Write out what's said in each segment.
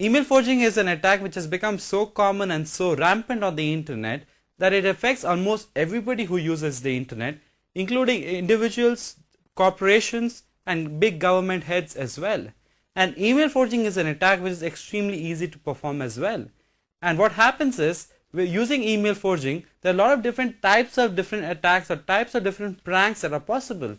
Email forging is an attack which has become so common and so rampant on the internet that it affects almost everybody who uses the internet, including individuals, corporations, and big government heads as well. And email forging is an attack which is extremely easy to perform as well. And what happens is, using email forging, there are a lot of different types of different attacks or types of different pranks that are possible.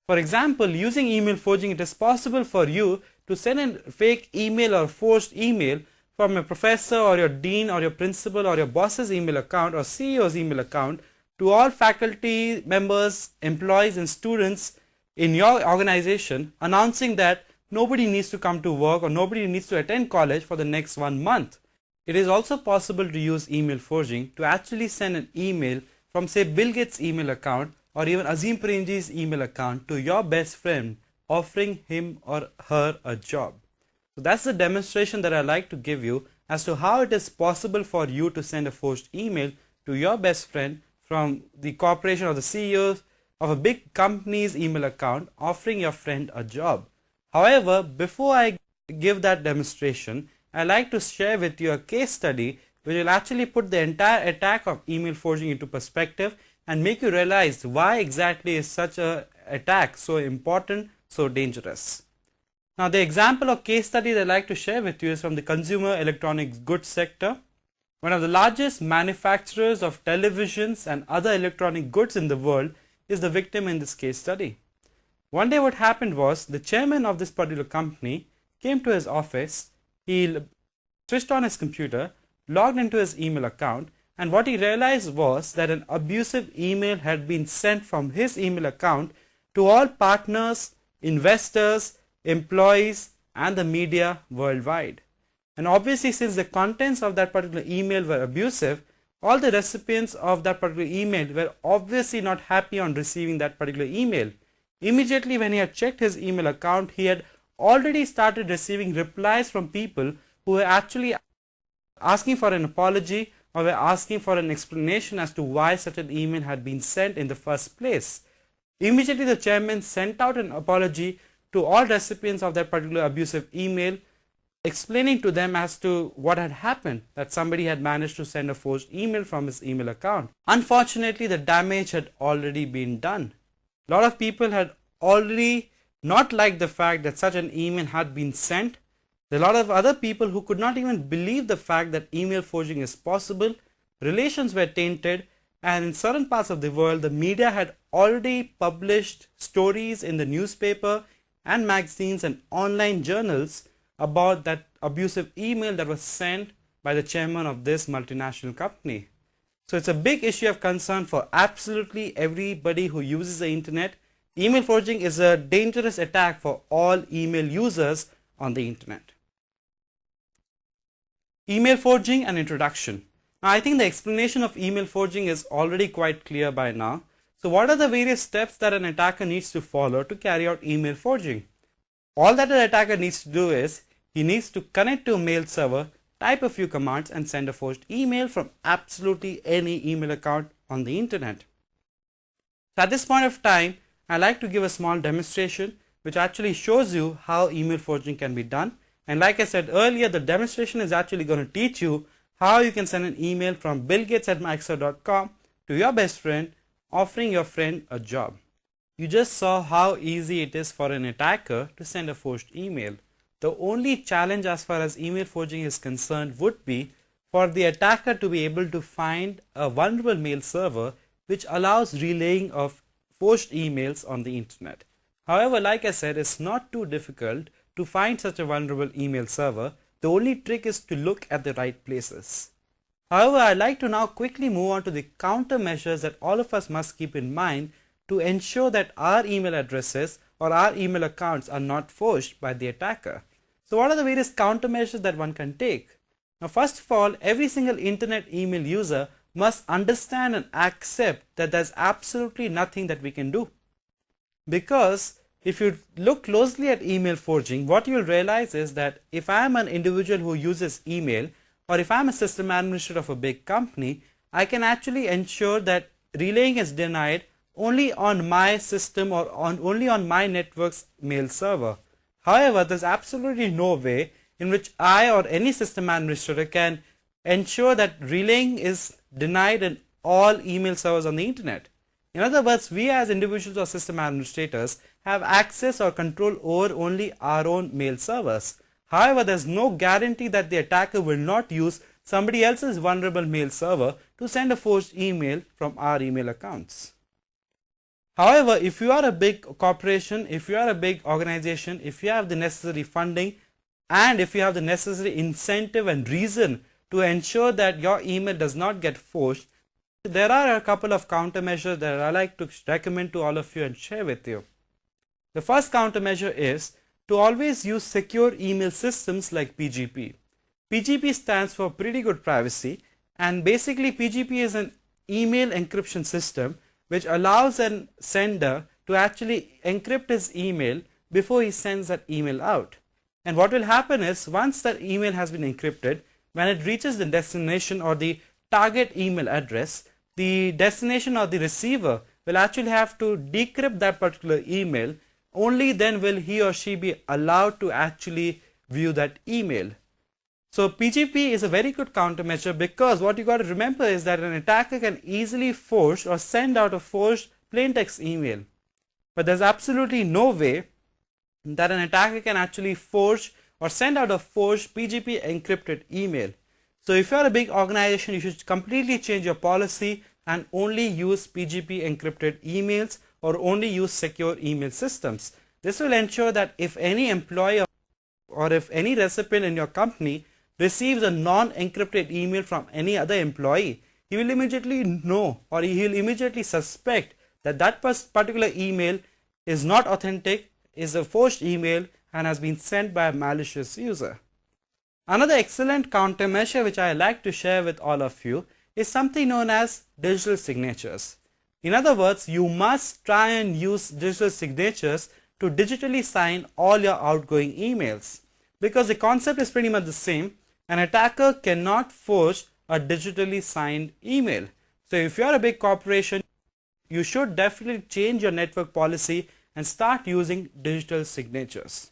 For example, using email forging, it is possible for you to send a fake email or forged email from a professor or your dean or your principal or your boss's email account or CEO's email account to all faculty members, employees and students in your organization, announcing that nobody needs to come to work or nobody needs to attend college for the next 1 month. It is also possible to use email forging to actually send an email from, say, Bill Gates' email account or even Azim Premji's email account to your best friend, offering him or her a job. So that's the demonstration that I like to give you as to how it is possible for you to send a forged email to your best friend from the corporation or the CEO of a big company's email account, offering your friend a job. However, before I give that demonstration, I like to share with you a case study which will actually put the entire attack of email forging into perspective and make you realize why exactly is such an attack so important, so dangerous. Now, the example or case study that I like to share with you is from the consumer electronics goods sector. One of the largest manufacturers of televisions and other electronic goods in the world is the victim in this case study. One day what happened was, the chairman of this particular company came to his office, he switched on his computer, logged into his email account, and what he realized was that an abusive email had been sent from his email account to all partners, investors, employees and the media worldwide. And obviously, since the contents of that particular email were abusive, all the recipients of that particular email were obviously not happy on receiving that particular email. Immediately when he had checked his email account, he had already started receiving replies from people who were actually asking for an apology or were asking for an explanation as to why such an email had been sent in the first place. Immediately the chairman sent out an apology to all recipients of that particular abusive email, explaining to them as to what had happened, that somebody had managed to send a forged email from his email account. Unfortunately, the damage had already been done. A lot of people had already not liked the fact that such an email had been sent. There are a lot of other people who could not even believe the fact that email forging is possible. Relations were tainted, and in certain parts of the world, the media had already published stories in the newspaper and magazines and online journals about that abusive email that was sent by the chairman of this multinational company. So it's a big issue of concern for absolutely everybody who uses the internet. Email forging is a dangerous attack for all email users on the internet. Email forging and introduction. Now, I think the explanation of email forging is already quite clear by now. So what are the various steps that an attacker needs to follow to carry out email forging? All that an attacker needs to do is, he needs to connect to a mail server, type a few commands and send a forged email from absolutely any email account on the internet. So at this point of time, I like to give a small demonstration which actually shows you how email forging can be done. And like I said earlier, the demonstration is actually going to teach you how you can send an email from billgates@microsoft.com to your best friend, offering your friend a job. You just saw how easy it is for an attacker to send a forged email. The only challenge as far as email forging is concerned would be for the attacker to be able to find a vulnerable mail server which allows relaying of forged emails on the internet. However, like I said, it's not too difficult to find such a vulnerable email server. The only trick is to look at the right places. However, I'd like to now quickly move on to the countermeasures that all of us must keep in mind to ensure that our email addresses or our email accounts are not forged by the attacker. So what are the various countermeasures that one can take? Now, first of all, every single internet email user must understand and accept that there's absolutely nothing that we can do. Because if you look closely at email forging, what you'll realize is that if I am an individual who uses email, or if I'm a system administrator of a big company, I can actually ensure that relaying is denied only on my system or only on my network's mail server. However, there's absolutely no way in which I or any system administrator can ensure that relaying is denied in all email servers on the internet. In other words, we as individuals or system administrators have access or control over only our own mail servers. However, there is no guarantee that the attacker will not use somebody else's vulnerable mail server to send a forged email from our email accounts. However, if you are a big corporation, if you are a big organization, if you have the necessary funding, and if you have the necessary incentive and reason to ensure that your email does not get forged, there are a couple of countermeasures that I like to recommend to all of you and share with you. The first countermeasure is to always use secure email systems like PGP. PGP stands for Pretty Good Privacy, and basically PGP is an email encryption system which allows a sender to actually encrypt his email before he sends that email out. And what will happen is, once that email has been encrypted, when it reaches the destination or the target email address, the destination or the receiver will actually have to decrypt that particular email. Only then will he or she be allowed to actually view that email. So PGP is a very good countermeasure, because what you got to remember is that an attacker can easily forge or send out a forged plaintext email. But there's absolutely no way that an attacker can actually forge or send out a forged PGP encrypted email. So if you are a big organization, you should completely change your policy and only use PGP encrypted emails or only use secure email systems. This will ensure that if any employee or if any recipient in your company receives a non-encrypted email from any other employee, he will immediately know, or he will immediately suspect that that particular email is not authentic, is a forged email, and has been sent by a malicious user. Another excellent countermeasure which I like to share with all of you is something known as digital signatures. In other words, you must try and use digital signatures to digitally sign all your outgoing emails, because the concept is pretty much the same. An attacker cannot forge a digitally signed email. So if you are a big corporation, you should definitely change your network policy and start using digital signatures.